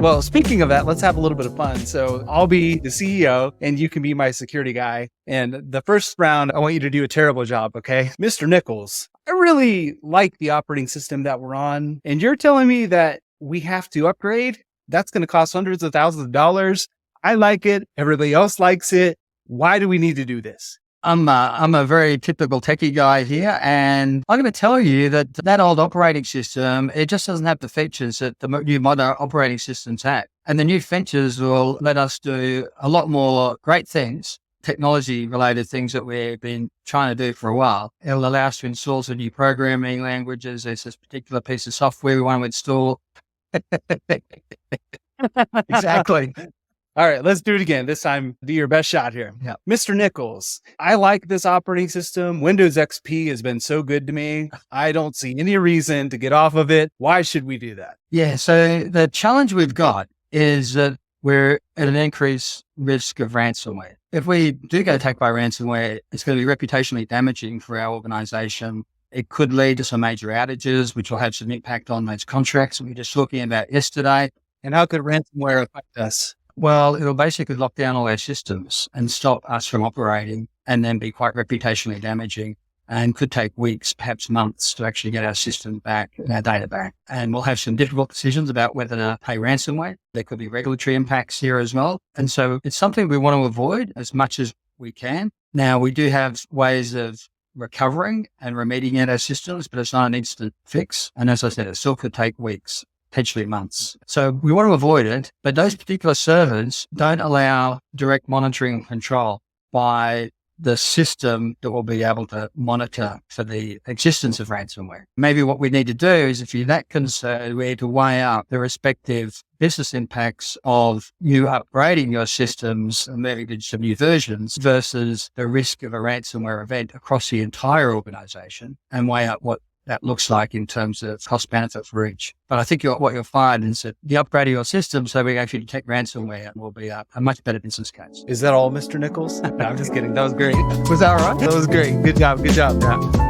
Well, speaking of that, let's have a little bit of fun. So I'll be the CEO and you can be my security guy. And the first round, I want you to do a terrible job. Okay. Mr. Nicholls, I really like the operating system that we're on. And you're telling me that we have to upgrade? That's going to cost hundreds of thousands of dollars. I like it. Everybody else likes it. Why do we need to do this? I'm a very typical techie guy here, and I'm going to tell you that old operating system, it just doesn't have the features that the new modern operating systems have. And the new features will let us do a lot more great things, technology-related things that we've been trying to do for a while. It'll allow us to install some new programming languages. There's this particular piece of software we want to install. Exactly. All right, let's do it again. This time, do your best shot here. Yeah. Mr. Nicholls, I like this operating system. Windows XP has been so good to me. I don't see any reason to get off of it. Why should we do that? Yeah, so the challenge we've got is that we're at an increased risk of ransomware. If we do get attacked by ransomware, it's going to be reputationally damaging for our organization. It could lead to some major outages, which will have some impact on those contracts we were just talking about yesterday. And how could ransomware affect us? Well, it'll basically lock down all our systems and stop us from operating, and then be quite reputationally damaging, and could take weeks, perhaps months, to actually get our system back and our data back. And we'll have some difficult decisions about whether to pay ransomware. There could be regulatory impacts here as well. And so it's something we want to avoid as much as we can. Now, we do have ways of recovering and remediating our systems, but it's not an instant fix. And as I said, it still could take weeks, potentially months. So we want to avoid it, but those particular servers don't allow direct monitoring and control by the system that will be able to monitor for the existence of ransomware. Maybe what we need to do is, if you're that concerned, we need to weigh up the respective business impacts of you upgrading your systems and moving to some new versions versus the risk of a ransomware event across the entire organization, and weigh up what that looks like in terms of cost benefit for each. But I think what you'll find is that the upgrade of your system so we actually detect ransomware will be a much better business case. Is that all, Mr. Nicholls? No, I'm just kidding. That was great. Was that all right? That was great. Good job. Good job. Yeah.